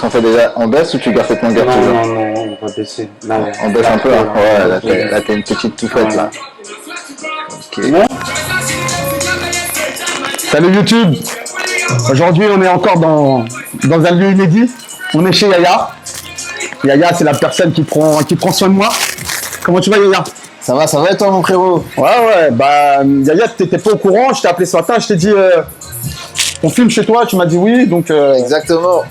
qu'on fait déjà, on baisse ou tu gardes cette longueur toujours? Non, on va baisser. Là, On baisse un peu, hein. Ouais, là t'as une petite touffette là. Ok. Salut YouTube. Aujourd'hui, on est encore dans un lieu inédit. On est chez Yaya. Yaya, c'est la personne qui prend soin de moi. Comment tu vas, Yaya? Ça va et toi, mon frérot? Ouais, bah, Yaya, t'étais pas au courant. Je t'ai appelé ce matin, je t'ai dit, on filme chez toi. Tu m'as dit oui, donc. Exactement.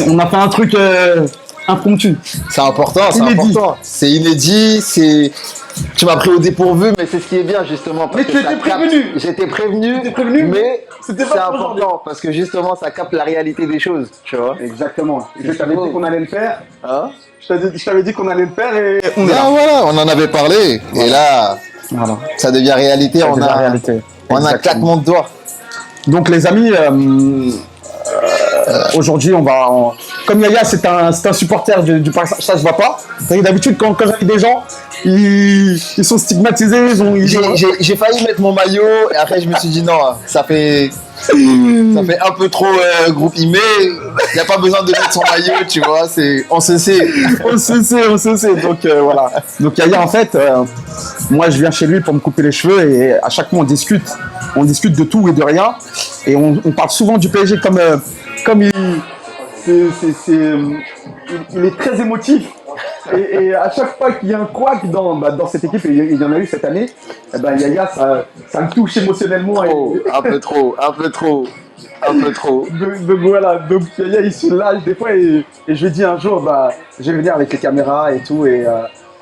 On a fait un truc impromptu. C'est important, c'est important. C'est inédit, Tu m'as pris au dépourvu, mais c'est ce qui est bien justement. Mais tu étais prévenu. J'étais prévenu, mais c'est important parce que justement ça capte la réalité des choses, tu vois. Exactement. Je t'avais dit qu'on allait le faire. Hein? Je t'avais dit qu'on allait le faire et on est là. Voilà, on en avait parlé. Voilà. Et là, voilà. Ça devient réalité. On a un claquement de doigts. Donc les amis, aujourd'hui comme Yaya c'est un supporter du Paris Saint-Germain, ça se voit pas. D'habitude quand j'invite des gens, ils sont stigmatisés. J'ai failli mettre mon maillot et après je me suis dit non, ça fait un peu trop groupe IME. Il n'y a pas besoin de mettre son maillot, tu vois. On se sait. On se sait. Donc voilà. Donc Yaya en fait, moi je viens chez lui pour me couper les cheveux et à chaque fois on discute de tout et de rien et on parle souvent du PSG comme il est très émotif et à chaque fois qu'il y a un couac dans cette équipe, et il y en a eu cette année, et ben Yaya ça me touche émotionnellement. Un peu trop. Donc voilà, donc Yaya il se lâche des fois et je lui dis un jour je vais venir avec les caméras et tout et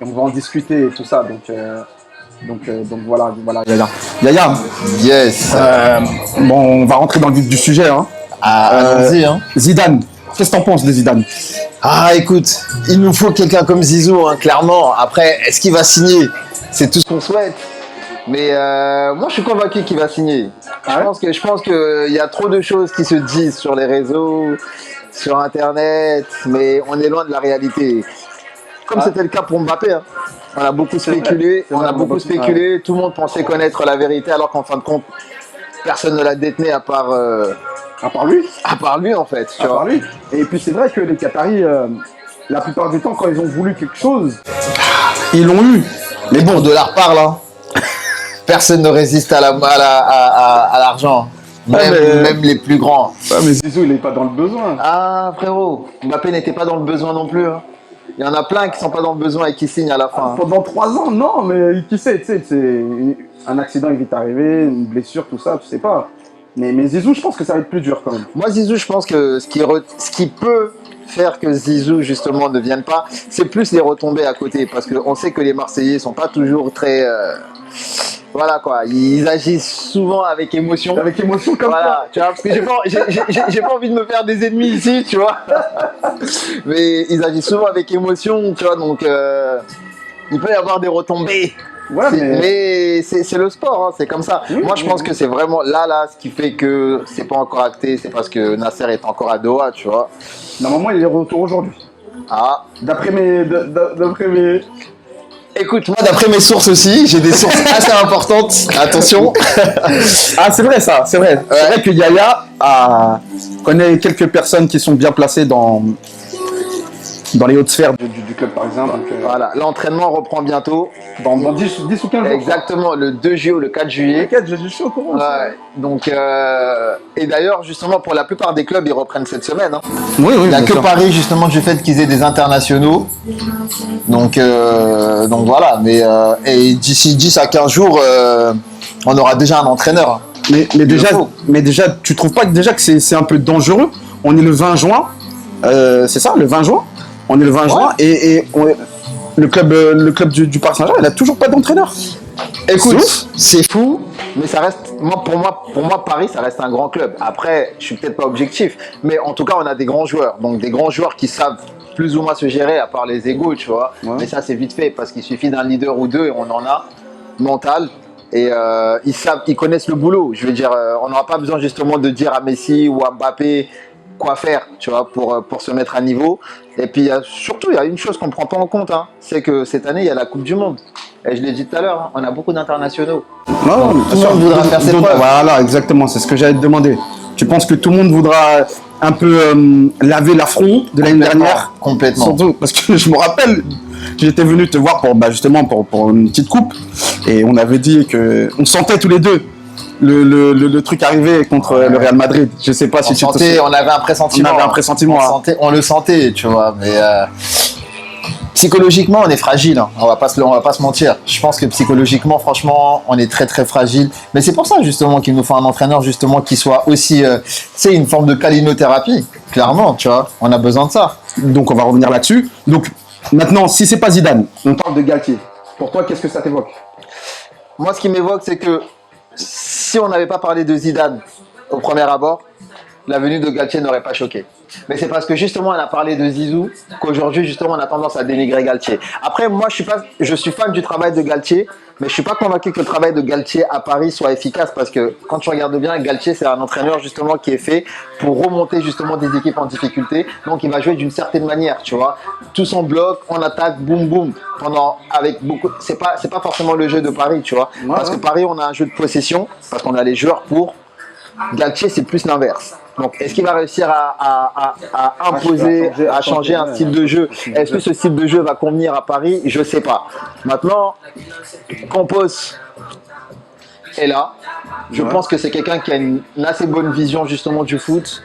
on va en discuter et tout ça, donc voilà Yaya. Yes. Bon, on va rentrer dans le vif du sujet, hein. Allons-y, hein. Zidane, qu'est-ce que t'en penses de Zidane? Ah, écoute, il nous faut quelqu'un comme Zizou, hein, clairement. Après, est-ce qu'il va signer? C'est tout ce qu'on souhaite. Mais moi, je suis convaincu qu'il va signer. Je pense qu'il y a trop de choses qui se disent sur les réseaux, sur Internet, mais on est loin de la réalité. Comme c'était le cas pour Mbappé, hein. On a beaucoup spéculé, tout le monde pensait connaître la vérité, alors qu'en fin de compte, personne ne la détenait à part lui. À part lui, en fait. Tu vois. Lui. Et puis c'est vrai que les Qataris, la plupart du temps, quand ils ont voulu quelque chose, ils l'ont eu. Mais bon, de la parle, hein. Personne ne résiste à l'argent. Même les plus grands. Ouais, mais Zizou, il n'est pas dans le besoin. Ah, frérot, Mbappé n'était pas dans le besoin non plus. Hein. Il y en a plein qui sont pas dans le besoin et qui signent à la fin. Pendant 3 ans, non, mais qui sait, c'est un accident il vite arrivé, une blessure, tout ça, tu sais pas. Mais Zizou, je pense que ça va être plus dur quand même. Moi, Zizou, je pense que ce qui peut faire que Zizou, justement, ne vienne pas, c'est plus les retombées à côté. Parce qu'on sait que les Marseillais sont pas toujours très... Voilà quoi, ils agissent souvent avec émotion. Avec émotion comme ça. Tu vois, parce que j'ai pas envie de me faire des ennemis ici, tu vois. Mais ils agissent souvent avec émotion, tu vois, donc il peut y avoir des retombées. Ouais, mais c'est le sport, hein, c'est comme ça. Oui, moi, je pense que c'est vraiment là, ce qui fait que c'est pas encore acté, c'est parce que Nasser est encore à Doha, tu vois. Normalement, il est de retour aujourd'hui. Ah. D'après mes... Écoute, moi, d'après mes sources aussi, j'ai des sources assez importantes. Attention. Ah, c'est vrai ça, c'est vrai. Ouais. C'est vrai que Yaya connaît quelques personnes qui sont bien placées dans les hautes sphères du club, par exemple. Donc, voilà, l'entraînement reprend bientôt. Dans 10 ou 15 jours. Exactement, le 2 juillet ou le 4 juillet. Le 4 juillet, je suis au courant. Ouais. Donc, et d'ailleurs, justement, pour la plupart des clubs, ils reprennent cette semaine. Hein. Oui, il n'y a que Paris, justement, du fait qu'ils aient des internationaux. Donc voilà. Et d'ici 10 à 15 jours, on aura déjà un entraîneur. Mais déjà, tu trouves pas que c'est un peu dangereux? On est le 20 juin. C'est ça, le 20 juin? On est le 20 juin et le club du Paris Saint-Germain, il n'a toujours pas d'entraîneur. Écoute, c'est fou, mais ça reste, pour moi, Paris, ça reste un grand club. Après, je suis peut-être pas objectif, mais en tout cas, on a des grands joueurs. Donc, des grands joueurs qui savent plus ou moins se gérer, à part les égos, tu vois. Ouais. Mais ça, c'est vite fait, parce qu'il suffit d'un leader ou deux, et on en a, mental. Et ils connaissent le boulot. Je veux dire, on n'aura pas besoin justement de dire à Messi ou à Mbappé quoi faire, tu vois, pour se mettre à niveau. Et puis surtout, il y a une chose qu'on ne prend pas en compte, hein, c'est que cette année, il y a la Coupe du Monde. Et je l'ai dit tout à l'heure, hein, on a beaucoup d'internationaux. Non, tout le monde voudra faire ses preuves. Voilà, exactement, c'est ce que j'allais te demander. Tu penses que tout le monde voudra un peu lavé l'affront de l'année dernière. Complètement. Surtout parce que je me rappelle, j'étais venu te voir pour justement pour une petite coupe et on avait dit que on sentait tous les deux le truc arriver contre le Real Madrid. Je sais pas si tu te souviens. On avait un pressentiment. On avait un pressentiment. On le sentait, tu vois. Mais psychologiquement, on est fragile. Hein. On va pas se mentir. Je pense que psychologiquement, franchement, on est très très fragile. Mais c'est pour ça justement qu'il nous faut un entraîneur justement qui soit aussi, tu sais, une forme de calinothérapie. Clairement, tu vois. On a besoin de ça. Donc on va revenir là-dessus. Donc maintenant, si c'est pas Zidane, on parle de Galtier. Pour toi, qu'est-ce que ça t'évoque? Moi, ce qui m'évoque, c'est que si on n'avait pas parlé de Zidane au premier abord, la venue de Galtier n'aurait pas choqué. Mais c'est parce que justement, on a parlé de Zizou qu'aujourd'hui, justement, on a tendance à dénigrer Galtier. Après, moi, je suis fan du travail de Galtier, mais je suis pas convaincu que le travail de Galtier à Paris soit efficace parce que quand tu regardes bien, Galtier, c'est un entraîneur justement qui est fait pour remonter justement des équipes en difficulté. Donc, il va jouer d'une certaine manière, tu vois. Tout son bloc, on attaque, boum, boum. Avec beaucoup, c'est pas forcément le jeu de Paris, tu vois. Ouais, parce que Paris, on a un jeu de possession, parce qu'on a les joueurs pour. Galtier, c'est plus l'inverse. Donc, est-ce qu'il va réussir à imposer, à changer un style de jeu? Est-ce que ce style de jeu va convenir à Paris? Je ne sais pas. Maintenant, Campos est là. Je pense que c'est quelqu'un qui a une assez bonne vision justement du foot.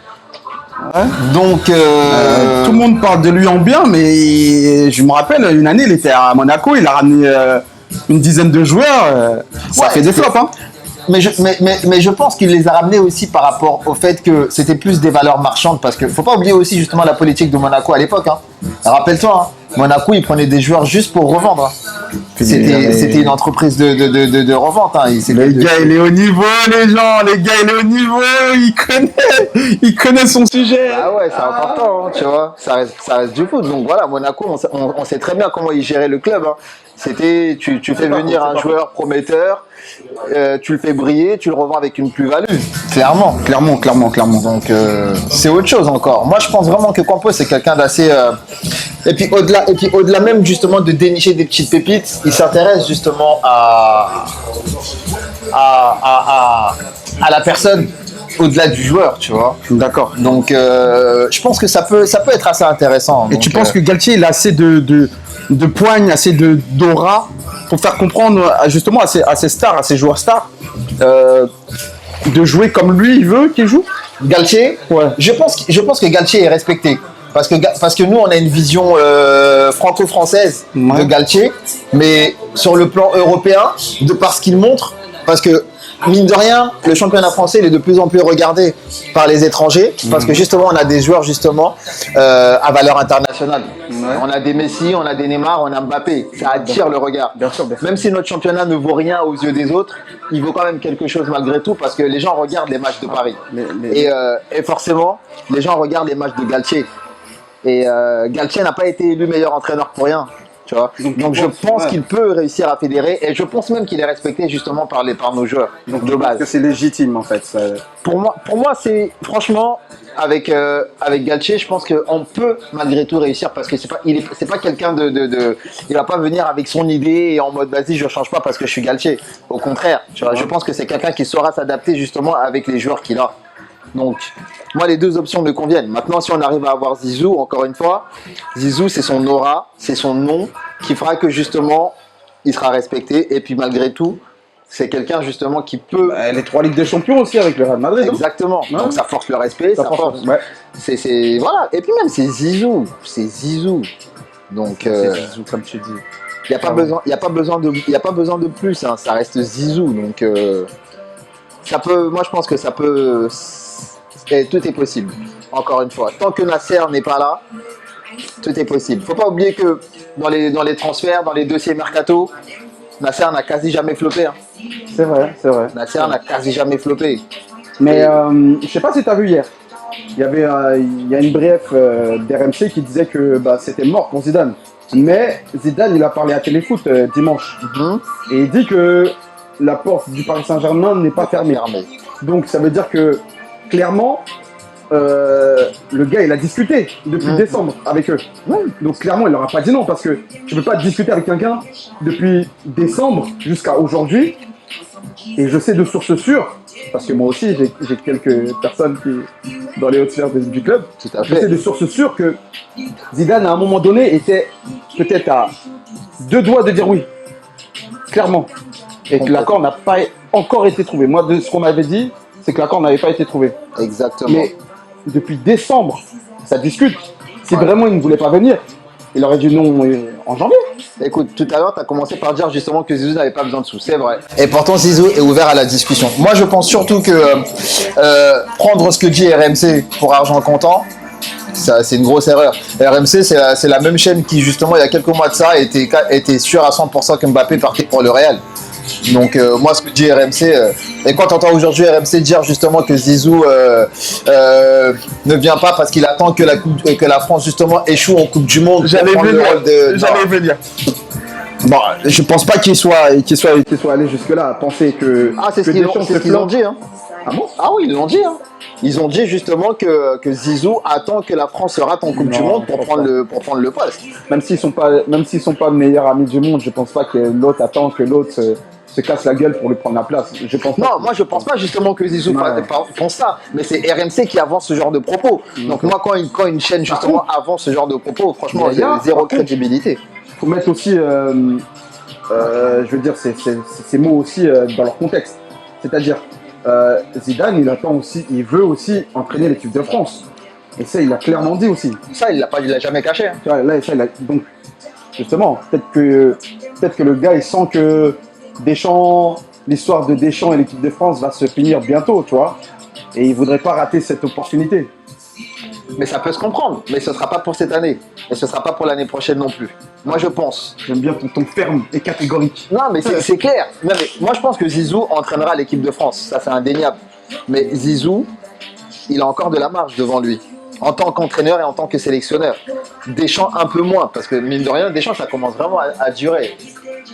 Ouais. Donc, tout le monde parle de lui en bien, mais je me rappelle, une année, il était à Monaco, il a ramené une dizaine de joueurs. Ça Ouais, fait des flops, hein. Mais je pense qu'il les a ramenés aussi par rapport au fait que c'était plus des valeurs marchandes parce qu'il ne faut pas oublier aussi justement la politique de Monaco à l'époque. Hein. Rappelle-toi, hein, Monaco, ils prenaient des joueurs juste pour revendre. Hein. C'était une entreprise de revente. Hein. Le gars, il est au niveau, les gens. Les gars, il est au niveau. Il connaît son sujet. Ah ouais, c'est important, hein, tu vois. Ça reste du foot. Donc voilà, Monaco, on sait très bien comment ils géraient le club. Hein. C'était, tu fais venir un joueur prometteur, tu le fais briller, tu le revends avec une plus-value. Clairement. Donc c'est autre chose encore. Moi, je pense vraiment que Campos, c'est quelqu'un d'assez. Et puis au-delà même justement de dénicher des petites pépites, il s'intéresse justement à la personne au-delà du joueur, tu vois. D'accord. Donc je pense que ça peut être assez intéressant. Et donc, tu penses que Galtier, il a assez de poigne, assez d'aura pour faire comprendre justement à ses stars, à ses joueurs stars, de jouer comme lui, il veut qu'il joue? Galtier, Ouais. je pense que Galtier est respecté. Parce que nous, on a une vision franco-française Ouais. de Galtier, mais sur le plan européen, de par ce qu'il montre, parce que mine de rien, le championnat français il est de plus en plus regardé par les étrangers, parce que justement, on a des joueurs justement à valeur internationale. Ouais. On a des Messi, on a des Neymar, on a Mbappé. Ça attire le regard. Bien sûr, bien sûr. Même si notre championnat ne vaut rien aux yeux des autres, il vaut quand même quelque chose malgré tout, parce que les gens regardent les matchs de Paris. Et forcément, les gens regardent les matchs de Galtier. Et Galtier n'a pas été élu meilleur entraîneur pour rien. Tu vois. Donc je pense qu'il peut réussir à fédérer et je pense même qu'il est respecté justement par nos joueurs. Donc de je pense base. que c'est légitime en fait. Ça... Pour moi c'est franchement avec Galtier, je pense qu'on peut malgré tout réussir parce que c'est pas quelqu'un il va pas venir avec son idée et en mode vas-y je change pas parce que je suis Galtier. Au contraire, tu vois, je pense que c'est quelqu'un qui saura s'adapter justement avec les joueurs qu'il a. Donc, moi, les deux options me conviennent. Maintenant, si on arrive à avoir Zizou, encore une fois, Zizou, c'est son aura, c'est son nom qui fera que justement, il sera respecté. Et puis, malgré tout, c'est quelqu'un justement qui peut. Les 3 Ligues des Champions aussi avec le Real Madrid. Exactement. Ouais. Donc, ça force le respect. Ça force. Ouais. Voilà. Et puis, même, c'est Zizou. Donc, C'est Zizou, comme tu dis. il n'y a pas besoin de plus. Hein. Ça reste Zizou. Donc, moi, je pense que ça peut. Et tout est possible, encore une fois. Tant que Nasser n'est pas là, tout est possible. Faut pas oublier que dans les transferts, dans les dossiers mercato, Nasser n'a quasi jamais floppé. Hein. C'est vrai. Nasser n'a quasi jamais floppé. Mais je sais pas si tu as vu hier. Il y a une bref d'RMC qui disait que c'était mort pour Zidane. Mais Zidane, il a parlé à Téléfoot dimanche. Et il dit que la porte du Paris Saint-Germain n'est pas fermée. Donc ça veut dire que clairement, le gars il a discuté depuis décembre avec eux. Ouais. Donc clairement il leur a pas dit non parce que tu peux pas discuter avec quelqu'un depuis décembre jusqu'à aujourd'hui. Et je sais de sources sûres parce que moi aussi j'ai quelques personnes qui dans les hautes sphères du club. Tout à Je fait. sais de sources sûres que Zidane à un moment donné était peut-être à 2 doigts de dire oui, clairement, et que l'accord n'a pas encore été trouvé. Moi, de ce qu'on m'avait dit, c'est que l'accord n'avait pas été trouvé. Exactement. Mais depuis décembre, ça discute. Si Ouais. vraiment il ne voulait pas venir, il aurait dit non en janvier. Écoute, tout à l'heure, tu as commencé par dire justement que Zizou n'avait pas besoin de sous. C'est vrai. Et pourtant, Zizou est ouvert à la discussion. Moi, je pense surtout que prendre ce que dit RMC pour argent comptant, ça, c'est une grosse erreur. RMC, c'est la même chaîne qui, justement, il y a quelques mois de ça, était sûr à 100% que Mbappé partait pour le Real. Donc, moi, ce que dit RMC, et quand tu entends aujourd'hui RMC dire justement que Zizou ne vient pas parce qu'il attend que la France, justement, échoue en Coupe du Monde. pour prendre le rôle de... Non. venir. Bon, je pense pas qu'il soit allé jusque-là à penser que. Ah, c'est ce que qu'ils Deschamps ont, c'est se ce qu'ils ont plante. dit. Hein. Ah bon? Ah oui, ils l'ont dit. Hein. Ils ont dit justement que Zizou attend que la France se rate en Coupe du Non, Monde je pour pense prendre le poste. Même s'ils sont pas meilleurs amis du monde, je pense pas que l'autre attend que l'autre se casse la gueule pour lui prendre la place. Je pense pas. Non, moi je pense pas justement que Zizou Ouais. pense ça, mais c'est RMC qui avance ce genre de propos. Donc moi quand une chaîne justement avance ce genre de propos, franchement Il y a- j'ai zéro par contre, crédibilité. Faut mettre aussi, je veux dire, ces mots aussi dans leur contexte. C'est-à-dire, Zidane, il veut aussi entraîner l'équipe de France. Et ça, il l'a clairement dit aussi. Ça il l'a jamais caché. Hein. Tu vois, là, ça, donc, justement, peut-être que le gars, il sent que Deschamps, l'histoire de Deschamps et l'équipe de France va se finir bientôt, tu vois. Et il voudrait pas rater cette opportunité. Mais ça peut se comprendre, mais ce sera pas pour cette année. Et ce sera pas pour l'année prochaine non plus. Moi je pense. J'aime bien ton ton ferme et catégorique. Non, mais c'est clair. Non, mais moi, je pense que Zizou entraînera l'équipe de France. Ça, c'est indéniable. Mais Zizou, il a encore de la marge devant lui. En tant qu'entraîneur et en tant que sélectionneur. Deschamps, un peu moins. Parce que, mine de rien, Deschamps, ça commence vraiment à durer.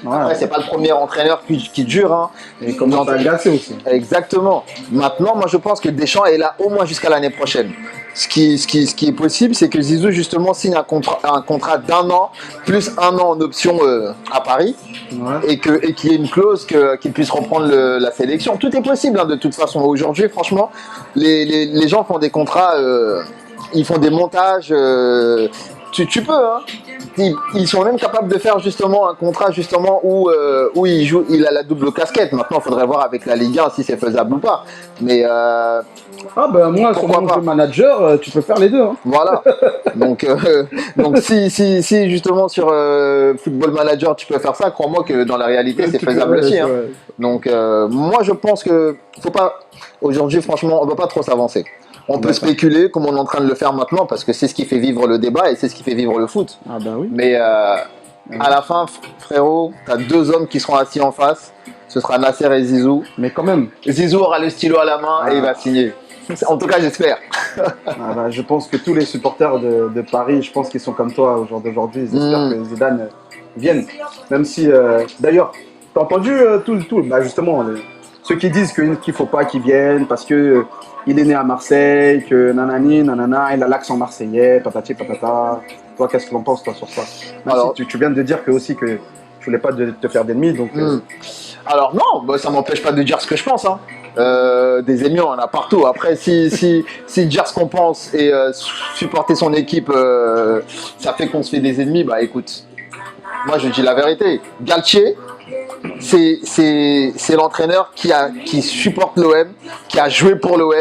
Après, Ouais. c'est pas le premier entraîneur qui dure. Hein. Et il commence à agacer aussi. Exactement. Maintenant, moi, je pense que Deschamps est là au moins jusqu'à l'année prochaine. Ce qui est possible, c'est que Zizou, justement, signe un contrat d'1 an, plus 1 an en option à Paris. Ouais. Et qu'il y ait une clause qu'il puisse reprendre la sélection. Tout est possible hein, de toute façon. Aujourd'hui, franchement, les gens font des contrats, ils font des montages. Tu peux, hein. Ils sont même capables de faire justement un contrat justement où il a la double casquette. Maintenant, il faudrait voir avec la Ligue 1 si c'est faisable ou pas. Mais Ah ben moi, sur Pourquoi mon pas jeu manager, tu peux faire les deux. Hein. voilà. Donc si justement sur Football Manager tu peux faire ça, crois-moi que dans la réalité c'est Tu peux- faisable ouais, aussi. Hein. ouais. Donc moi je pense que faut pas aujourd'hui franchement on ne va pas trop s'avancer. On peut D'accord. spéculer comme on est en train de le faire maintenant parce que c'est ce qui fait vivre le débat et c'est ce qui fait vivre le foot. Ah ben oui. Mais à la fin frérot, tu as 2 hommes qui seront assis en face. Ce sera Nasser et Zizou. Mais quand même, Zizou aura le stylo à la main et il va signer. En tout cas j'espère. ah ben, je pense que tous les supporters de Paris, je pense qu'ils sont comme toi au jour d'aujourd'hui. Ils espèrent que Zidane vienne. Même si, d'ailleurs, t'as entendu tout bah, justement, ceux qui disent qu'il ne faut pas qu'il vienne parce que il est né à Marseille, que nanani, nanana, il a l'accent marseillais, patati patata. Toi, qu'est-ce que t'en penses toi sur ça? Même Alors- si tu viens de dire que aussi que tu voulais pas te faire d'ennemis, donc Alors non, bah, ça m'empêche pas de dire ce que je pense. Hein. Des ennemis, on en a partout. Après, si dire ce qu'on pense et supporter son équipe, ça fait qu'on se fait des ennemis, bah écoute, moi je dis la vérité. Galtier, c'est l'entraîneur qui supporte l'OM, qui a joué pour l'OM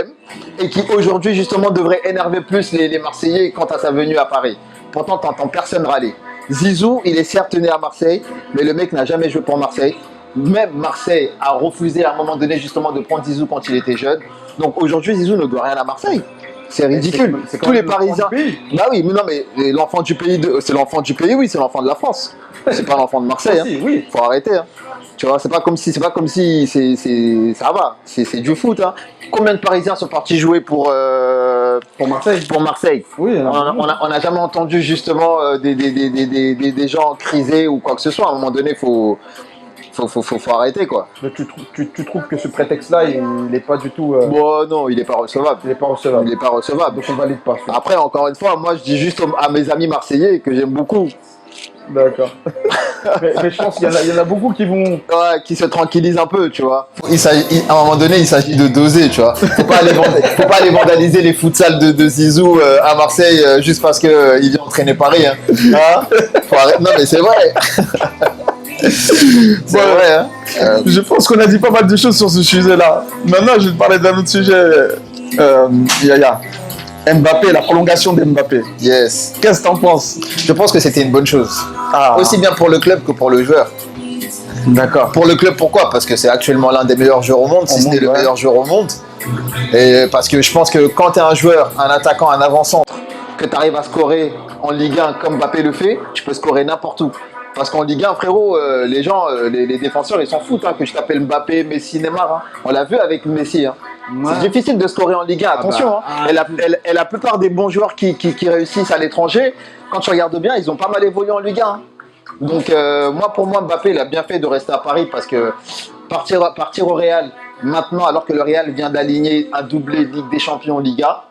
et qui aujourd'hui justement devrait énerver plus les Marseillais quant à sa venue à Paris. Pourtant, t'entends personne râler. Zizou, il est certes né à Marseille, mais le mec n'a jamais joué pour Marseille. Même Marseille a refusé à un moment donné justement de prendre Zizou quand il était jeune. Donc aujourd'hui, Zizou ne doit rien à Marseille. C'est ridicule. c'est quand Tous les même l'enfant Parisiens. du pays. Bah oui, mais non, mais l'enfant du pays, c'est l'enfant du pays, oui, c'est l'enfant de la France. C'est pas l'enfant de Marseille. Hein. Si, oui. Faut arrêter. Hein. Tu vois, c'est pas comme si ça va. C'est du foot. Hein. Combien de Parisiens sont partis jouer pour Marseille. Pour Marseille. Oui, On n'a jamais entendu justement des gens criser ou quoi que ce soit. À un moment donné, faut arrêter quoi. mais tu trouves que ce prétexte-là, il n'est pas du tout. Bon, non, il n'est pas recevable. Il n'est pas recevable. Il n'est pas recevable. Donc on valide pas. Ça. Après, encore une fois, moi je dis juste à mes amis marseillais que j'aime beaucoup. D'accord. mais je pense qu'il y en a beaucoup qui vont. Ouais, qui se tranquillise un peu, tu vois. À un moment donné, il s'agit de doser, tu vois. Faut pas aller vandaliser les futsals de Zizou à Marseille juste parce que il vient entraîner Paris. Hein. Non, mais c'est vrai. C'est vrai, hein. Je pense qu'on a dit pas mal de choses sur ce sujet-là. Maintenant, je vais te parler d'un autre sujet. Yaya. Mbappé, la prolongation d'Mbappé. Yes. Qu'est-ce que t'en penses? Je pense que c'était une bonne chose. Ah. Aussi bien pour le club que pour le joueur. D'accord. Pour le club, pourquoi? Parce que c'est actuellement l'un des meilleurs joueurs au monde, si ce n'est le meilleur joueur au monde. Et parce que je pense que quand tu es un joueur, un attaquant, un avant-centre, que tu arrives à scorer en Ligue 1 comme Mbappé le fait, tu peux scorer n'importe où. Parce qu'en Ligue 1, frérot, les gens, les défenseurs, ils s'en foutent que je t'appelle Mbappé, Messi, Neymar. Hein. On l'a vu avec Messi. Hein. Ouais. C'est difficile de scorer en Ligue 1, attention. Et la plupart des bons joueurs qui réussissent à l'étranger, quand tu regardes bien, ils ont pas mal évolué en Ligue 1. Hein. Donc pour moi, Mbappé, il a bien fait de rester à Paris parce que partir au Real, maintenant, alors que le Real vient d'aligner un doublé Ligue des Champions Liga,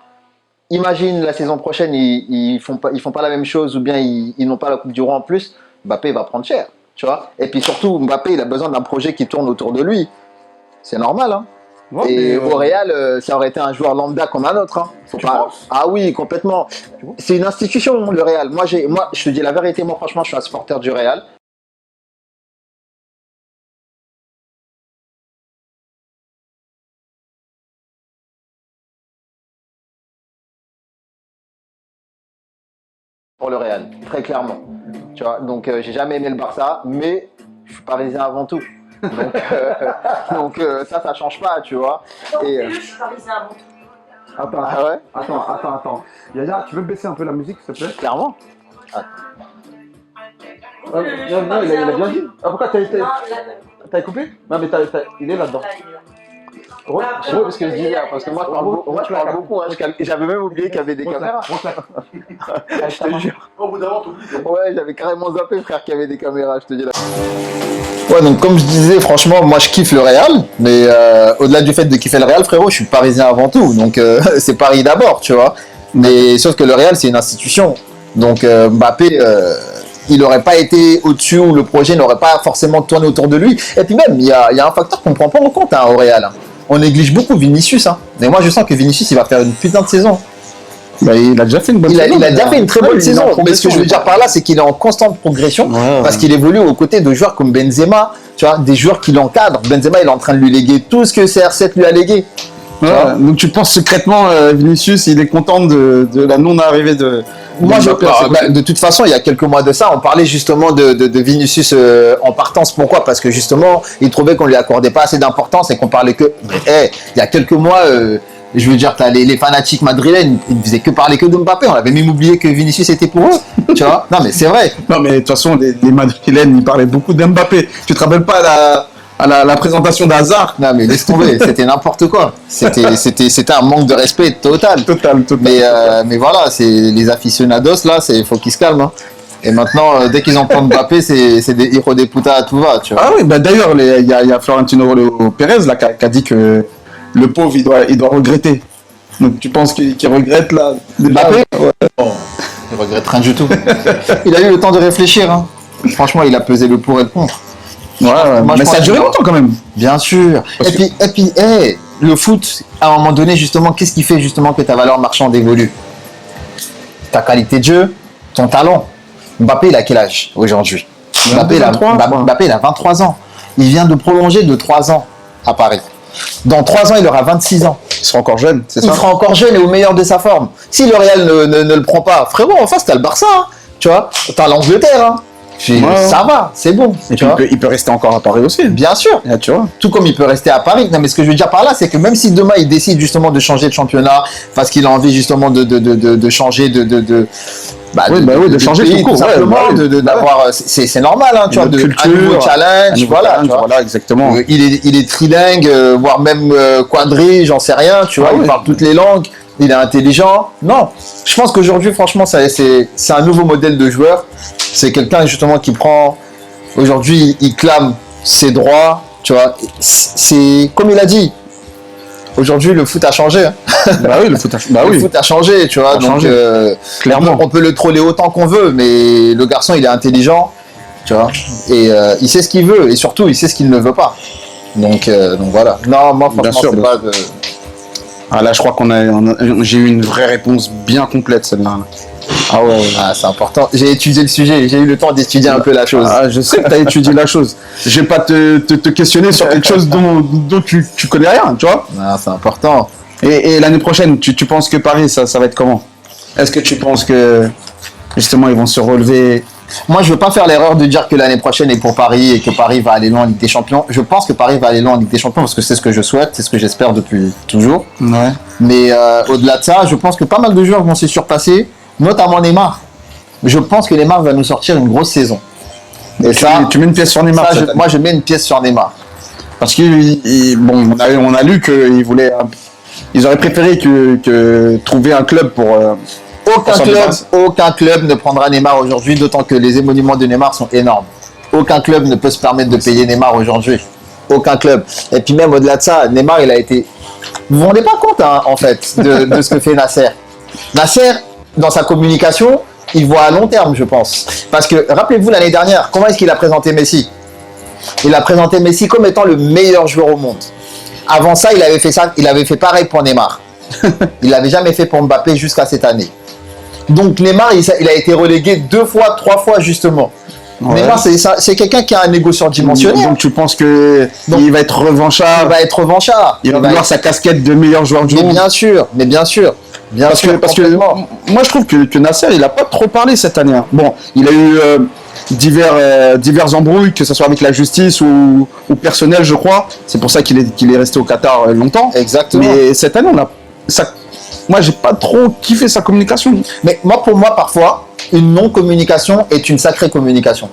imagine la saison prochaine, ils font pas la même chose ou bien ils n'ont pas la Coupe du Roi en plus. Mbappé va prendre cher, tu vois. Et puis surtout, Mbappé, il a besoin d'un projet qui tourne autour de lui. C'est normal, hein. Ouais, et au Real, ça aurait été un joueur lambda comme un autre. Hein. Ah oui, complètement. C'est une institution, le Real. Moi, je te dis la vérité, moi, franchement, je suis un supporter du Real. Pour le Real, très clairement. Tu vois, donc j'ai jamais aimé le Barça, mais je suis parisien avant tout. Donc ça change pas, tu vois. Et je suis parisien avant tout. Attends, ah ouais. Attends. Yaya, tu veux baisser un peu la musique, s'il te plaît? Clairement. Non, il a bien dit. Ah, pourquoi t'as coupé? Non, mais il est là-dedans. Ouais, parce que je disais, parce que moi je parle beaucoup, hein. J'avais même oublié qu'il y avait des caméras. Je te jure. Au bout d'un moment, t'oublies. Ouais, j'avais carrément zappé, frère, qu'il y avait des caméras, je te dis là. Ouais, donc comme je disais, franchement, moi je kiffe le Real, mais au-delà du fait de kiffer le Real, frérot, je suis parisien avant tout, donc c'est Paris d'abord, tu vois. Mais sauf que le Real, c'est une institution, donc Mbappé. Il n'aurait pas été au-dessus ou le projet n'aurait pas forcément tourné autour de lui. Et puis même, il y a un facteur qu'on ne prend pas en compte au Real. Hein. On néglige beaucoup Vinicius. Hein. Mais moi, je sens que Vinicius, il va faire une putain de saison. Bah, il a déjà fait une bonne saison. Il a déjà fait une très bonne saison. Mais ce que je veux dire par là, c'est qu'il est en constante progression parce qu'il évolue aux côtés de joueurs comme Benzema, tu vois, des joueurs qui l'encadrent. Benzema, il est en train de lui léguer tout ce que CR7 lui a légué. Donc tu penses secrètement Vinicius, il est content de la non-arrivée de... Moi, de toute façon, il y a quelques mois de ça, on parlait justement de Vinicius en partance. Pourquoi? Parce que justement, il trouvait qu'on lui accordait pas assez d'importance et qu'on parlait que... il y a quelques mois, je veux dire, les fanatiques madrilènes, ils ne faisaient que parler que de Mbappé. On avait même oublié que Vinicius était pour eux. Tu vois? Non, mais c'est vrai. Non, mais de toute façon, les madrilènes, ils parlaient beaucoup d'Mbappé. Tu te rappelles pas la présentation d'Hazard? Non, mais laisse tomber, c'était n'importe quoi. C'était un manque de respect total. Total. Mais voilà, c'est les aficionados là, faut qu'ils se calment. Hein. Et maintenant, dès qu'ils entendent Mbappé, c'est des hiro des putas à tout va, tu vois. Ah oui, bah d'ailleurs, il y a Florentino Pérez là qui a dit que le pauvre il doit regretter. Donc tu penses qu'il regrette là Mbappé? Ouais. Il regrette rien du tout. Il a eu le temps de réfléchir. Hein. Franchement, il a pesé le pour et le contre. Moi, mais ça a duré longtemps quand même. Bien sûr. Et puis, le foot, à un moment donné, justement, qu'est-ce qui fait justement que ta valeur marchande évolue? Ta qualité de jeu, ton talent. Mbappé, il a quel âge aujourd'hui? Mbappé, il a 23 ans. Il vient de prolonger de 3 ans à Paris. Dans 3 ans, il aura 26 ans. Il sera encore jeune, c'est ça? Il sera encore jeune et au meilleur de sa forme. Si le Real ne le prend pas, frérot, en face, t'as le Barça. Hein, tu vois, t'as l'Angleterre. Hein. Ça va, c'est bon. Et puis il peut rester encore à Paris aussi. Bien sûr. Là, tu vois. Tout comme il peut rester à Paris. Non, mais ce que je veux dire par là, c'est que même si demain il décide justement de changer de championnat, parce qu'il a envie justement de changer de changer pays, tout court, simplement, d'avoir, c'est normal, hein, tu vois, culture, un nouveau challenge, voilà, exactement. Il est trilingue, voire même quadri, j'en sais rien, tu vois, il parle toutes les langues. Il est intelligent. Non, je pense qu'aujourd'hui, franchement, c'est un nouveau modèle de joueur. C'est quelqu'un justement qui prend. Aujourd'hui, il clame ses droits. Tu vois, c'est comme il a dit. Aujourd'hui, le foot a changé. Hein. Bah oui, le foot Le foot a changé, tu vois. A Donc, changé. Clairement. on peut le troller autant qu'on veut, mais le garçon, il est intelligent, tu vois. Et il sait ce qu'il veut, et surtout, il sait ce qu'il ne veut pas. Donc voilà. Non, moi, franchement, Bien sûr, c'est bien pas de... Ah là, je crois j'ai eu une vraie réponse bien complète, celle-là. Ah ouais. Ah, c'est important. J'ai étudié le sujet, j'ai eu le temps d'étudier un peu la chose. Ah, je sais que tu as étudié la chose. Je vais pas te questionner sur quelque chose dont tu connais rien, tu vois. Ah, c'est important. Et l'année prochaine, tu penses que Paris, ça va être comment? Est-ce que tu penses que, justement, ils vont se relever? Moi, je veux pas faire l'erreur de dire que l'année prochaine est pour Paris et que Paris va aller loin en Ligue des Champions. Je pense que Paris va aller loin en Ligue des Champions parce que c'est ce que je souhaite, c'est ce que j'espère depuis toujours. Ouais. Mais au-delà de ça, je pense que pas mal de joueurs vont se surpasser, notamment Neymar. Je pense que Neymar va nous sortir une grosse saison. Et Tu mets une pièce sur Neymar. moi, je mets une pièce sur Neymar. Parce bon, on a lu qu'ils voulaient, ils auraient préféré que trouver un club pour. Aucun club ne prendra Neymar aujourd'hui, d'autant que les émoluments de Neymar sont énormes. Aucun club ne peut se permettre de payer Neymar aujourd'hui. Aucun club. Et puis même au-delà de ça, Neymar, il a été... Vous vous rendez pas compte, hein, en fait, de ce que fait Nasser. Nasser, dans sa communication, il voit à long terme, je pense. Parce que, rappelez-vous, l'année dernière, comment est-ce qu'il a présenté Messi? Il a présenté Messi comme étant le meilleur joueur au monde. Avant ça, il avait fait pareil pour Neymar. Il l'avait jamais fait pour Mbappé jusqu'à cette année. Donc Neymar, il a été relégué 2 fois, 3 fois justement. Ouais. Neymar, c'est quelqu'un qui a un égo surdimensionné. Donc tu penses que il va être revanchard? Il va être revanchard. Il va vouloir sa casquette de meilleur joueur du monde. Mais bien sûr. Parce que moi je trouve que Nasser, il a pas trop parlé cette année. Hein. Bon, il a eu divers embrouilles, que ce soit avec la justice ou personnel, je crois. C'est pour ça qu'il est resté au Qatar longtemps. Exactement. Mais cette année, moi, j'ai pas trop kiffé sa communication. Mais pour moi, parfois, une non-communication est une sacrée communication.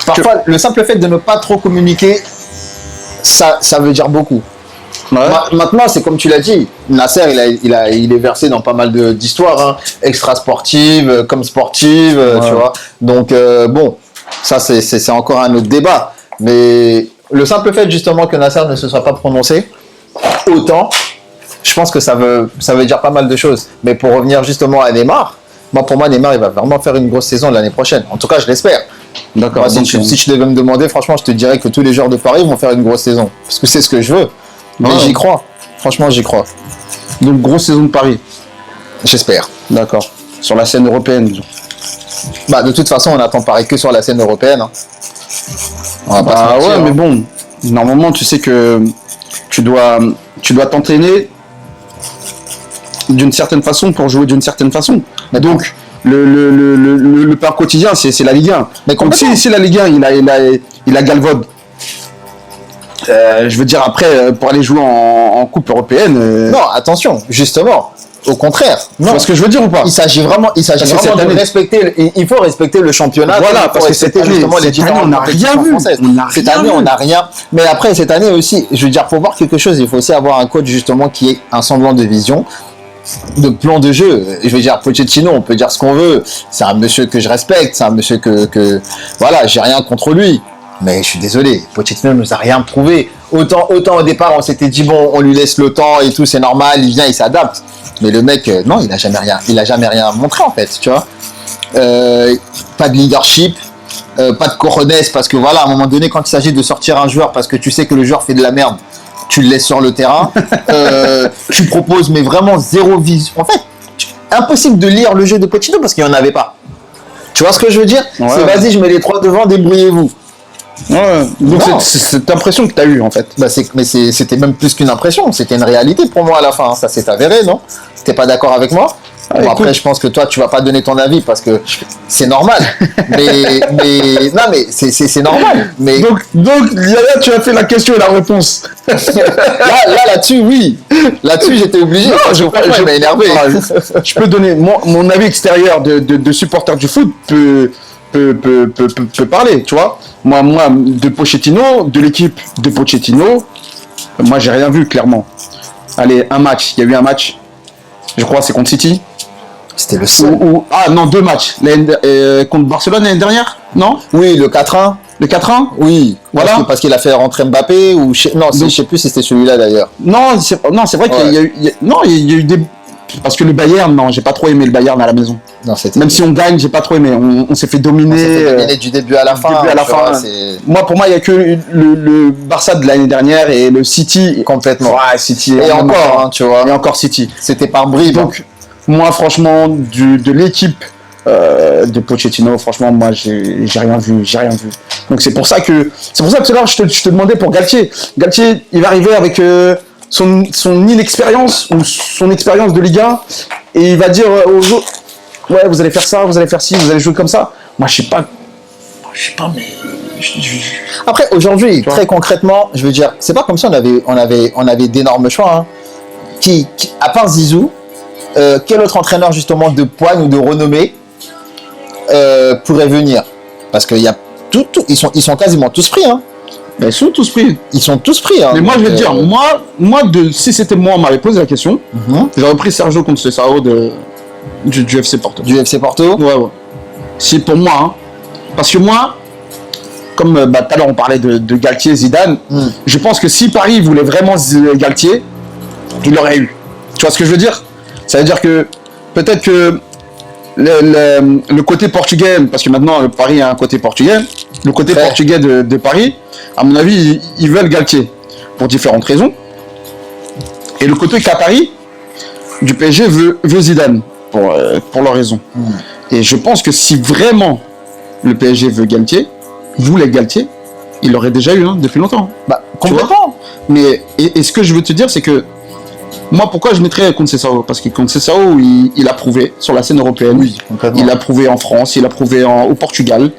Parfois, le simple fait de ne pas trop communiquer, ça veut dire beaucoup. Ouais. Maintenant, c'est comme tu l'as dit, Nasser, il est versé dans pas mal d'histoires, hein, extra-sportives, comme sportives, ouais. Tu vois. Donc, bon, ça, c'est encore un autre débat. Mais le simple fait, justement, que Nasser ne se soit pas prononcé, autant... Je pense que ça veut dire pas mal de choses. Mais pour revenir justement à Neymar, pour moi, Neymar, il va vraiment faire une grosse saison l'année prochaine. En tout cas, je l'espère. D'accord. Si tu devais me demander, franchement, je te dirais que tous les joueurs de Paris vont faire une grosse saison. Parce que c'est ce que je veux. Mais j'y crois. Franchement, j'y crois. Donc, grosse saison de Paris. J'espère. D'accord. Sur la scène européenne, disons. De toute façon, on n'attend Paris que sur la scène européenne. Hein. On va pas se mentir, ouais, mais bon, normalement, tu sais que tu dois t'entraîner d'une certaine façon pour jouer d'une certaine façon. Mais donc le pain quotidien c'est la Ligue 1. Mais donc si la Ligue 1 il a galvaude, je veux dire après pour aller jouer en coupe européenne. Non, attention, justement. Au contraire. Non. Tu vois ce que je veux dire ou pas? Il s'agit vraiment de respecter. Il faut respecter le championnat. Voilà, parce que cette année, on n'a rien vu. Cette année, on n'a rien. Mais après, cette année aussi, je veux dire, pour voir quelque chose, il faut aussi avoir un coach justement qui ait un semblant de vision, de plan de jeu. Je veux dire, Pochettino, on peut dire ce qu'on veut. C'est un monsieur que je respecte. C'est un monsieur que voilà, j'ai rien contre lui. Mais je suis désolé, Pochettino ne nous a rien prouvé. Autant au départ, on s'était dit, bon, on lui laisse le temps et tout, c'est normal, il vient, il s'adapte. Mais le mec, non, il a jamais rien montré, en fait, tu vois. Pas de leadership, pas de cojones, parce que voilà, à un moment donné, quand il s'agit de sortir un joueur, parce que tu sais que le joueur fait de la merde, tu le laisses sur le terrain, tu proposes, mais vraiment zéro vision. En fait, impossible de lire le jeu de Pochettino parce qu'il n'y en avait pas. Tu vois ce que je veux dire? Ouais. C'est vas-y, je mets les 3 devant, débrouillez-vous. Ouais, donc c'est cette impression que tu as eue en fait. Mais c'était même plus qu'une impression, c'était une réalité pour moi à la fin, ça s'est avéré, non? T'es pas d'accord avec moi? Bon, après, je pense que toi, tu vas pas donner ton avis parce que c'est normal. mais non, mais c'est normal. Mais donc Yaya, tu as fait la question et la réponse. là-dessus, oui. Là-dessus, j'étais obligé. Non, je m'ai énervé. Je peux donner mon avis extérieur de supporter du foot peut parler, tu vois. Moi, de Pochettino, de l'équipe de Pochettino, moi, j'ai rien vu, clairement. Allez, il y a eu un match, je crois, c'est contre City. C'était le seul. Ah non, 2 matchs. Contre Barcelone l'année dernière, non? Oui, le 4-1. Le 4-1. Oui, Voilà. parce qu'il a fait rentrer Mbappé ou non, Donc- je sais plus si c'était celui-là d'ailleurs. Non, c'est vrai qu'il y a eu, il y a eu des, parce que le Bayern, non, j'ai pas trop aimé le Bayern à la maison. Non, c'était Même si on gagne, j'ai pas trop aimé. On s'est fait dominer. on s'est fait dominer du début à la fin. début à la tu fin. vois, c'est Moi, pour moi, il y a que le Barça de l'année dernière et le City. complètement. Ouais, City. Et encore, hein, tu vois. Et encore City. C'était par bribes. Donc, moi, franchement, de l'équipe de Pochettino, franchement, moi, j'ai rien vu. Donc, c'est pour ça que tout à l'heure, je te demandais pour Galtier. Galtier, il va arriver avec son inexpérience ou son expérience de Ligue 1 et il va dire aux autres, ouais, vous allez faire ça, vous allez faire ci, vous allez jouer comme ça. Moi, je sais pas, mais Après, aujourd'hui, vois. très concrètement, je veux dire, c'est pas comme si on avait d'énormes choix. Hein. À part Zizou, quel autre entraîneur justement de poigne ou de renommée pourrait venir? Parce qu'il y a ils sont quasiment tous pris. Hein. mais ils sont tous pris. Ils sont tous pris. Hein. Mais moi, je vais Donc, te dire, si c'était moi, on m'avait posé la question, j'aurais pris Sergio Conceição du FC Porto. du FC Porto. Ouais. C'est pour moi, hein. Parce que moi, comme tout à l'heure on parlait de Galtier, Zidane, je pense que si Paris voulait vraiment Galtier, il l'aurait eu. Tu vois ce que je veux dire? Ça veut dire que peut-être que le côté portugais, parce que maintenant le Paris a un côté portugais, le côté Ouais. portugais de Paris, à mon avis, ils veulent Galtier pour différentes raisons. Et le côté qatari du PSG veut Zidane pour leurs raisons. Et je pense que si vraiment le PSG voulait Galtier, il l'aurait déjà eu depuis longtemps. Bah, Tu vois? complètement. Mais et ce que je veux te dire, c'est que moi, pourquoi je mettrais Conceição? Parce que Conceição, il a prouvé sur la scène européenne. Oui, complètement. Il a prouvé en France, il a prouvé au Portugal.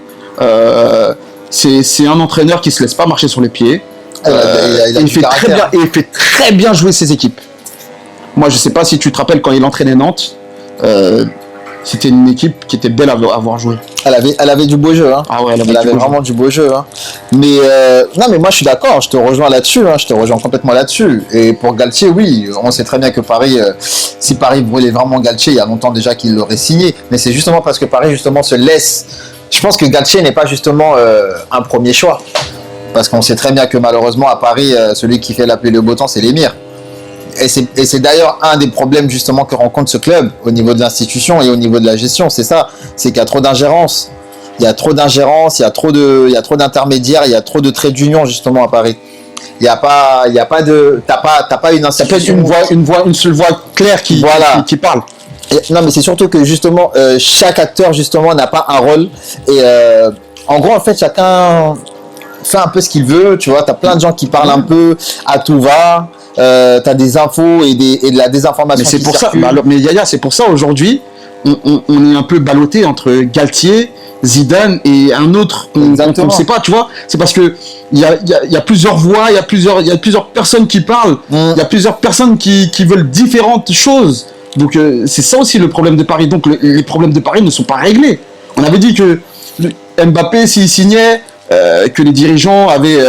C'est un entraîneur qui se laisse pas marcher sur les pieds. Il a Et du il fait très bien, caractère. et il fait très bien jouer ses équipes. Moi, je sais pas si tu te rappelles quand il entraînait Nantes. C'était une équipe qui était belle à avoir joué. Elle avait du beau jeu. Hein. Ah ouais, Elle avait vraiment du beau jeu. Hein. Mais non, mais moi je suis d'accord, je te rejoins là-dessus, hein, je te rejoins complètement là-dessus. Et pour Galtier, oui, on sait très bien que Paris, si Paris voulait vraiment Galtier, il y a longtemps déjà qu'il l'aurait signé. Mais c'est justement parce que Paris justement se laisse. Je pense que Galtier n'est pas justement un premier choix. Parce qu'on sait très bien que malheureusement à Paris, celui qui fait la pluie et le beau temps, c'est l'émir. Et c'est d'ailleurs un des problèmes justement que rencontre ce club au niveau de l'institution et au niveau de la gestion. C'est ça, c'est qu'il y a trop d'ingérence. Il y a trop d'ingérence, il y a trop d'intermédiaires, il y a trop de traits d'union justement à Paris. Il y a pas de, t'as pas une Ça peut être institution. une seule voix claire qui parle. Non, mais c'est surtout que justement chaque acteur justement n'a pas un rôle et en gros en fait chacun fait un peu ce qu'il veut. Tu vois, t'as plein de gens qui parlent un peu à tout va. T'as des infos et de la désinformation. Mais c'est qui pour ça. circule. Mais Yaya, c'est pour ça aujourd'hui, on est un peu ballotté entre Galtier, Zidane et un autre qu'on Exactement. ne sait pas, tu vois. C'est parce que il y a plusieurs voix, il y a plusieurs personnes qui parlent, il y a plusieurs personnes qui veulent différentes choses. Donc c'est ça aussi le problème de Paris. Donc les problèmes de Paris ne sont pas réglés. On avait dit que Mbappé, s'il signait, que les dirigeants avaient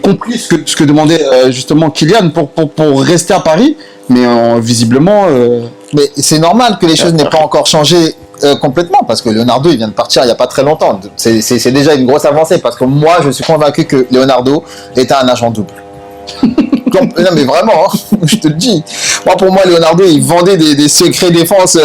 compris ce que demandait justement Kylian pour rester à Paris, mais visiblement. Mais c'est normal que les choses n'aient pas encore changé complètement parce que Leonardo il vient de partir il n'y a pas très longtemps. C'est déjà une grosse avancée parce que moi je suis convaincu que Leonardo était un agent double. Non mais vraiment, hein, je te le dis. Moi pour moi Leonardo il vendait des secrets défense.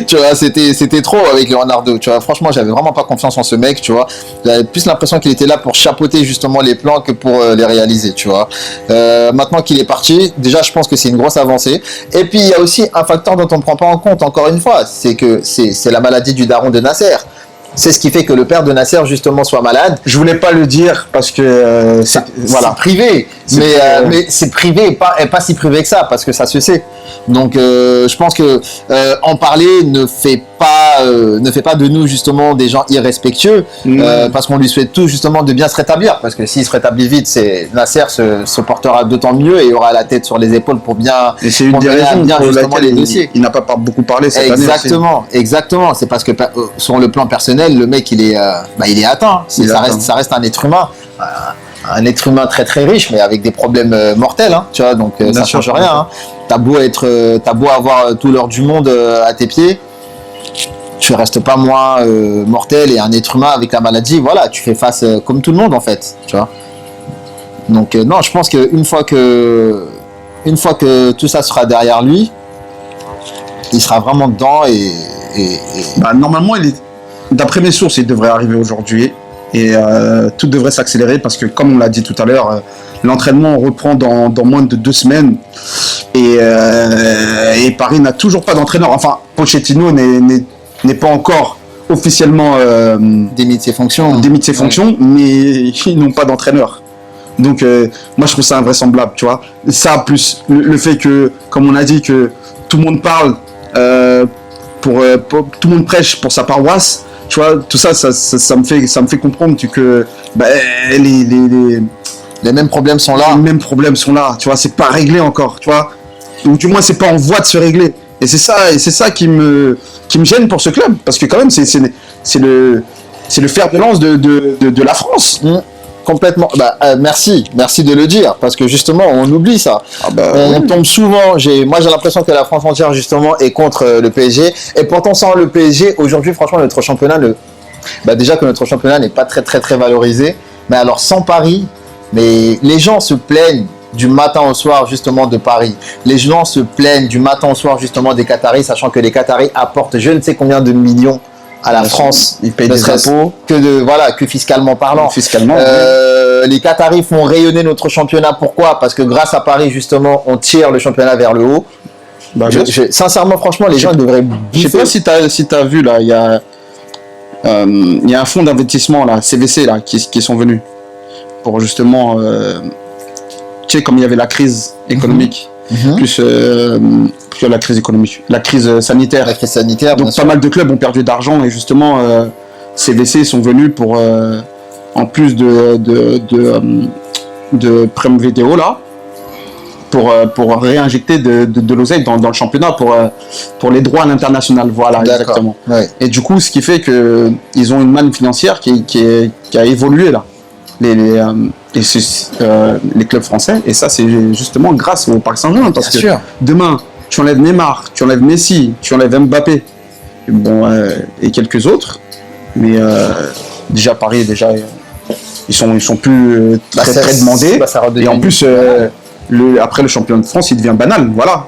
Tu vois, c'était trop avec Leonardo. Tu vois, franchement j'avais vraiment pas confiance en ce mec. Tu vois, j'avais plus l'impression qu'il était là pour chapeauter justement les plans que pour les réaliser. Tu vois. Maintenant qu'il est parti, déjà je pense que c'est une grosse avancée. Et puis il y a aussi un facteur dont on ne prend pas en compte encore une fois, c'est que c'est la maladie du daron de Nasser. C'est ce qui fait que le père de Nasser justement soit malade. Je voulais pas le dire parce que Voilà, privé, mais c'est privé et pas si privé que ça parce que ça se sait. Donc je pense que en parler ne fait pas de nous justement des gens irrespectueux parce qu'on lui souhaite tous justement de bien se rétablir parce que s'il se rétablit vite, Nasser se portera d'autant mieux et aura la tête sur les épaules pour bien et c'est une des mener à raisons bien pour justement laquelle les dossiers. il n'a pas beaucoup parlé cette année. Exactement. C'est parce que sur le plan personnel, le mec il est atteint. Ça reste un être humain. Un être humain très très riche, mais avec des problèmes mortels, hein, tu vois, donc ça change rien. Hein. T'as beau avoir tout l'or du monde à tes pieds, tu restes pas moins mortel et un être humain avec la maladie. Voilà, tu fais face comme tout le monde en fait, tu vois. Donc non, je pense qu'une fois que tout ça sera derrière lui, il sera vraiment dedans et Bah, normalement, d'après mes sources, il devrait arriver aujourd'hui. Et tout devrait s'accélérer parce que, comme on l'a dit tout à l'heure, l'entraînement reprend dans moins de 2 semaines. Et Paris n'a toujours pas d'entraîneur. Enfin, Pochettino n'est pas encore officiellement démis de ses fonctions. Mais ils n'ont pas d'entraîneur. Donc, moi, je trouve ça invraisemblable, tu vois. Ça, plus le fait que, comme on a dit, que tout le monde parle, tout le monde prêche pour sa paroisse, tu vois, tout ça, ça me fait comprendre que bah, les mêmes problèmes sont là. Les mêmes problèmes sont là, tu vois, c'est pas réglé encore, tu vois. Ou du moins, c'est pas en voie de se régler. Et c'est ça qui me gêne pour ce club, parce que quand même, c'est le fer de lance de la France. Complètement. Merci de le dire, parce que justement, on oublie ça. On tombe souvent. Moi, j'ai l'impression que la France entière justement est contre le PSG, et pourtant sans le PSG, aujourd'hui, franchement, notre championnat déjà que notre championnat n'est pas très très très valorisé. Mais alors sans Paris, mais les gens se plaignent du matin au soir justement de Paris. Les gens se plaignent du matin au soir justement des Qataris, sachant que les Qataris apportent je ne sais combien de millions à la France, ils payent des impôts que fiscalement parlant. Les Qataris font rayonner notre championnat. Pourquoi? Parce que grâce à Paris justement, on tire le championnat vers le haut. Sincèrement, franchement, les gens devraient. Je sais pas si t'as vu là, il y a un fonds d'investissement là, CVC là, qui sont venus pour justement, tu sais, comme il y avait la crise économique. Plus la crise économique, la crise sanitaire. La crise sanitaire. Donc pas mal de clubs ont perdu d'argent et justement CVC sont venus pour en plus de Prime Vidéo là pour réinjecter de l'oseille dans le championnat pour les droits à l'international. Voilà, exactement. Ouais. Et du coup, ce qui fait que ils ont une manne financière qui a évolué là. Les clubs français, et ça c'est justement grâce au Paris Saint-Germain, parce que demain tu enlèves Neymar, tu enlèves Messi, tu enlèves Mbappé, et quelques autres, mais déjà Paris ils sont plus très demandés, et en plus après le champion de France il devient banal, voilà.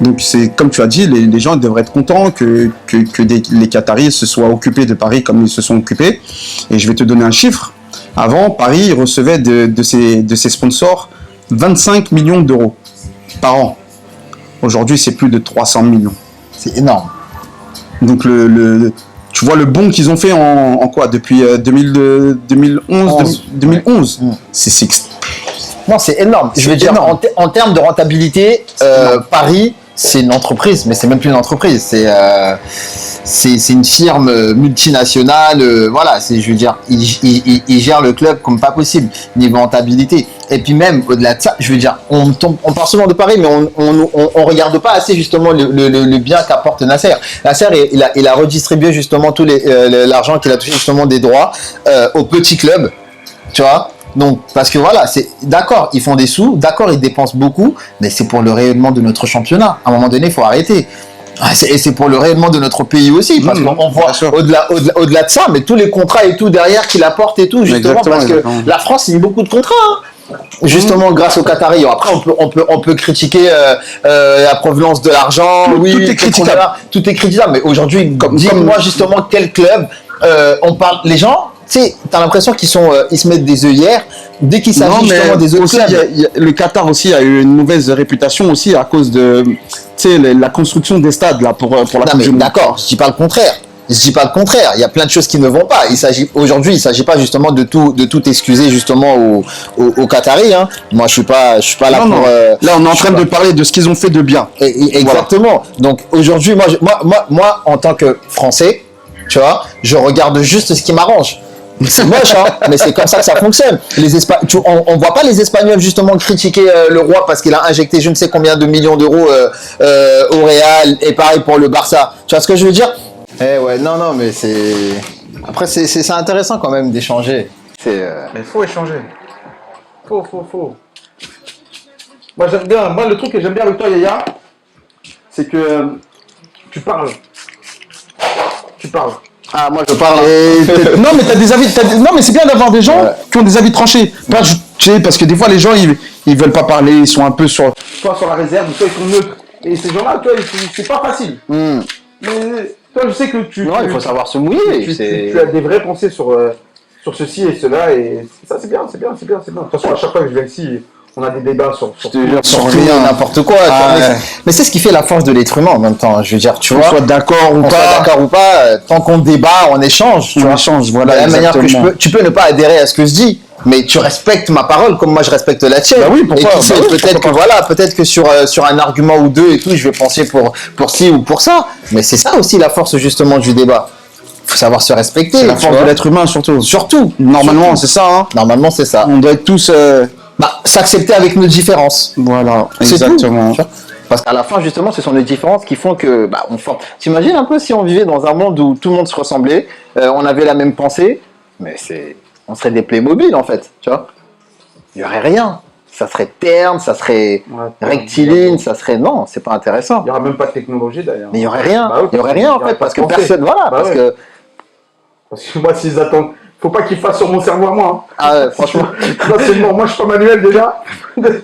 Donc c'est comme tu as dit, les gens devraient être contents que les Qataris se soient occupés de Paris comme ils se sont occupés, et je vais te donner un chiffre. Avant, Paris recevait de ses sponsors 25 millions d'euros par an. Aujourd'hui, c'est plus de 300 millions. C'est énorme. Donc, tu vois le bond qu'ils ont fait en quoi? Depuis 2011. Non, c'est énorme. Je veux dire, en termes de rentabilité, Paris, c'est une entreprise, mais c'est même plus une entreprise. C'est une firme multinationale. Voilà, je veux dire, ils gèrent le club comme pas possible niveau rentabilité. Et puis même au-delà de ça, je veux dire, on parle souvent de Paris, mais on regarde pas assez justement le bien qu'apporte Nasser. Nasser, il a redistribué justement tout l'argent qu'il a touché justement des droits aux petits clubs, tu vois. Donc, parce que voilà, d'accord, ils font des sous, d'accord, ils dépensent beaucoup, mais c'est pour le rayonnement de notre championnat. À un moment donné, il faut arrêter. Et c'est pour le rayonnement de notre pays aussi, parce qu'on voit au-delà de ça, mais tous les contrats et tout derrière qu'il apporte et tout, justement, parce que la France signe beaucoup de contrats, hein. Justement grâce aux Qataris. Après, on peut critiquer la provenance de l'argent. Oui, tout est critiquable. Tout est critiquable, mais aujourd'hui, dis-moi justement quel club on parle. Les gens, tu sais, t'as l'impression qu'ils se mettent des œillères dès qu'il s'agit justement des autres clubs. Le Qatar aussi a eu une mauvaise réputation aussi à cause de, tu sais, la construction des stades là pour la Coupe du Monde. D'accord, je dis pas le contraire. Il y a plein de choses qui ne vont pas. Aujourd'hui, il s'agit pas justement de tout excuser justement aux Qataris. Hein. Moi, je suis pas là pour. Là, on est en train de parler de ce qu'ils ont fait de bien. Exactement. Donc aujourd'hui, moi, en tant que Français, tu vois, je regarde juste ce qui m'arrange. C'est moche, hein, mais c'est comme ça que ça fonctionne. On voit pas les Espagnols justement critiquer le roi parce qu'il a injecté je ne sais combien de millions d'euros au Real, et pareil pour le Barça. Tu vois ce que je veux dire? Ouais, non, mais c'est. Après, c'est intéressant quand même d'échanger. Mais il faut échanger. Faut. Moi, j'aime bien. Moi, le truc que j'aime bien avec toi, Yaya, c'est que tu parles. Tu parles. Ah, moi je parle. Non, mais t'as des avis. Non, mais c'est bien d'avoir des gens Ouais. qui ont des avis tranchés. Tu sais, parce que des fois, les gens, ils veulent pas parler, ils sont un peu sur. Soit sur la réserve, soit ils sont neutres. Et ces gens-là, toi, c'est pas facile. Hmm. Mais toi, je sais que Non, il faut savoir se mouiller. tu as des vraies pensées sur ceci et cela. Et ça, c'est bien. De toute façon, à chaque fois que je viens ici, on a des débats sur Je te jure, sur sur rien. rien, n'importe quoi. Ah, ouais. Mais c'est ce qui fait la force de l'être humain en même temps. Je veux dire, tu Qu'on vois. soit d'accord ou On soit pas. d'accord ou pas, tant qu'on débat, on échange. Tu On vois. échange, De voilà. la même manière que exactement. tu peux ne pas adhérer à ce que je dis, mais tu respectes ma parole comme moi je respecte la tienne. Bah oui, pourquoi Et qui sait, Bah oui, peut-être pourquoi que voilà, peut-être que sur un argument ou deux et tout, je vais penser pour ci ou pour ça. Mais c'est ça aussi la force justement du débat. Faut savoir se respecter. C'est la tu force vois. de l'être humain, surtout. Surtout. Normalement, Surtout. c'est ça. Hein. Normalement, c'est ça. On doit être tous. S'accepter avec nos différences. Voilà, C'est tout, exactement. tu vois. Parce qu'à la fin, justement, ce sont les différences qui font que, on forme. T'imagines un peu si on vivait dans un monde où tout le monde se ressemblait, on avait la même pensée, mais on serait des Playmobil en fait, tu vois. Il n'y aurait rien. Ça serait terne, ça serait rectiligne, ça serait non, c'est pas intéressant. Il n'y aura même pas de technologie d'ailleurs. Mais il y aurait rien. Bah oui, Il y aurait rien en il y aurait fait pas parce de que pensée. personne, voilà, Bah parce ouais. que Parce que moi, s'ils attendent, faut pas qu'ils fassent sur mon cerveau à moi. ah ouais, franchement, Ça, c'est mort. Moi, je suis pas manuel déjà.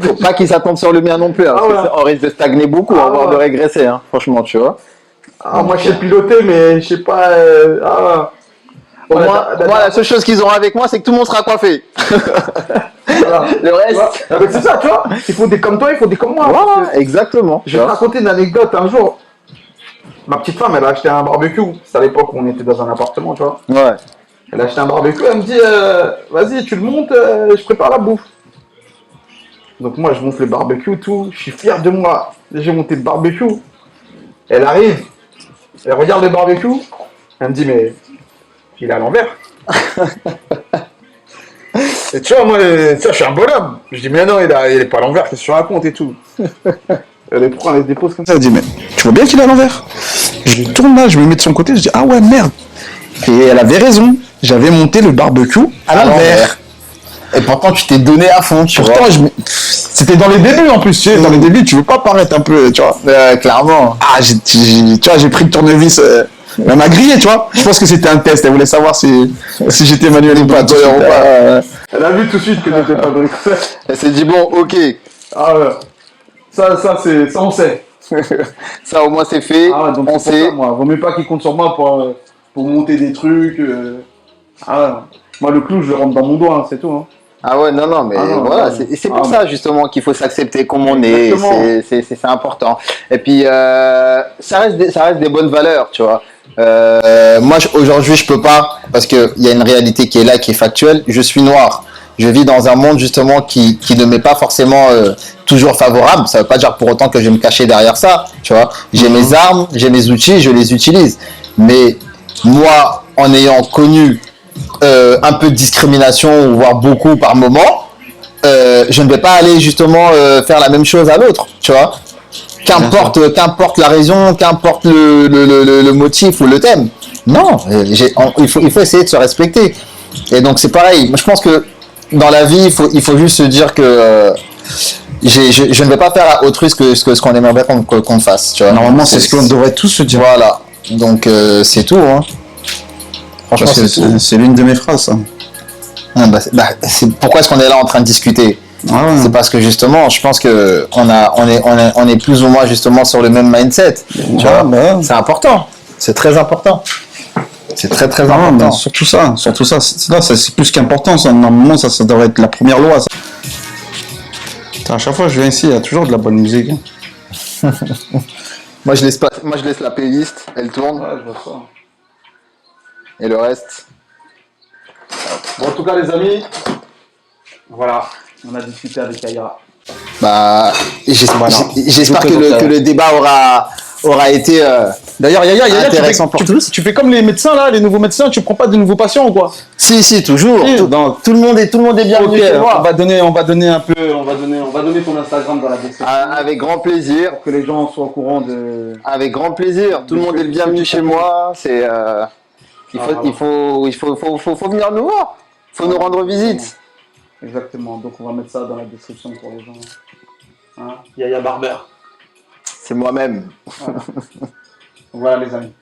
faut pas qu'ils s'attendent sur le mien non plus. Hein, Ah parce ouais. que on risque de stagner beaucoup, Ah voire ouais. de régresser, hein, franchement, tu vois. Ah, moi, je sais piloter, mais je sais pas. Moi, la seule chose qu'ils auront avec moi, c'est que tout le monde sera coiffé. Voilà. Le Tu vois. reste. Ah, mais c'est ça, tu vois. Il faut des comme toi, il faut des comme moi. Voilà, Parce que exactement. Je vais te raconter une anecdote. Un jour, ma petite femme, elle a acheté un barbecue. C'est à l'époque où on était dans un appartement, tu vois. Ouais. Elle a acheté un barbecue, elle me dit vas-y, tu le montes, je prépare la bouffe. Donc moi, je monte le barbecue, tout. Je suis fier de moi. J'ai monté le barbecue. Elle arrive, elle regarde le barbecue. Elle me dit mais il est à l'envers. Et tu vois, moi, ça, je suis un bonhomme. Je dis mais non, il est pas à l'envers, qu'est-ce que tu racontes et tout. Elle les prend, elle les dépose comme ça. Elle dit, mais tu vois bien qu'il est à l'envers. Je tourne là, je me mets de son côté, je dis, ah ouais, merde. Et elle avait raison. J'avais monté le barbecue à l'envers. Et pourtant, tu t'es donné à fond, tu Pourtant, vois. c'était dans les débuts en plus, tu sais. Dans les débuts, tu veux pas paraître un peu, tu vois. Clairement. Ah, tu vois, j'ai pris le tournevis. Elle m'a grillé, tu vois. Je pense que c'était un test. Elle voulait savoir si j'étais manuel ou pas. Elle a vu tout de suite que j'étais pas bricolé. Elle s'est dit, bon, ok. Ah ouais. Ça, on sait. Ça, au moins, c'est fait. Ah ouais, donc on c'est pour sait. ça, moi. Vaut mieux pas qu'ils comptent sur moi pour monter des trucs. Ah ouais. Moi, le clou, je le rentre dans mon doigt, hein, c'est tout. Hein. Ah ouais, non, mais Ah non, voilà, ouais. c'est pour Ah, ça justement qu'il faut s'accepter comme on est, Exactement. c'est important. Et puis, ça reste des bonnes valeurs, tu vois. Moi, aujourd'hui, je peux pas, parce qu'il y a une réalité qui est là, qui est factuelle, je suis noir. Je vis dans un monde justement qui ne m'est pas forcément toujours favorable. Ça veut pas dire pour autant que je vais me cacher derrière ça, tu vois. J'ai mes armes, j'ai mes outils, je les utilise. Mais moi, en ayant connu un peu de discrimination, voire beaucoup par moment, je ne vais pas aller justement faire la même chose à l'autre, tu vois. Qu'importe la raison, qu'importe le motif ou le thème. Non, il faut essayer de se respecter. Et donc c'est pareil. Moi, je pense que dans la vie, il faut juste se dire que je ne vais pas faire à autrui ce qu'on aimerait qu'on fasse. Tu vois. Normalement, c'est ce qu'on devrait tous se dire. Voilà. Donc c'est tout. Hein. Franchement, Parce que c'est tout. c'est l'une de mes phrases, ça. Pourquoi est-ce qu'on est là en train de discuter? Ah ouais. C'est parce que justement, je pense que on est plus ou moins justement sur le même mindset. Tu vois, bah. c'est important. C'est très important. C'est très très Ah, important. bah, surtout ça. Là, c'est plus qu'important. Ça. Normalement, ça devrait être la première loi. Ça. Putain, à chaque fois que je viens ici, il y a toujours de la bonne musique. Hein. Moi, je laisse la playlist, elle tourne, Ouais, je vois ça. et le reste. Bon, en tout cas, les amis, voilà, on a discuté avec Aïra. Bah, j'espère que le débat aura été D'ailleurs, Yaya, intéressant pour tous. tu fais comme les médecins, là, les nouveaux médecins, tu prends pas de nouveaux patients ou quoi? Si, toujours. Si. Tout le monde est bienvenu Ok, chez moi. on va donner un peu, on va donner ton Instagram dans la description. Avec grand plaisir. Pour que les gens soient au courant de. Avec grand plaisir. Tout le monde est le bienvenu chez moi. Il faut venir nous voir. Il faut nous rendre visite. Exactement, donc on va mettre ça dans la description pour les gens. Hein, Yaya Barber. C'est moi-même. Voilà les amis.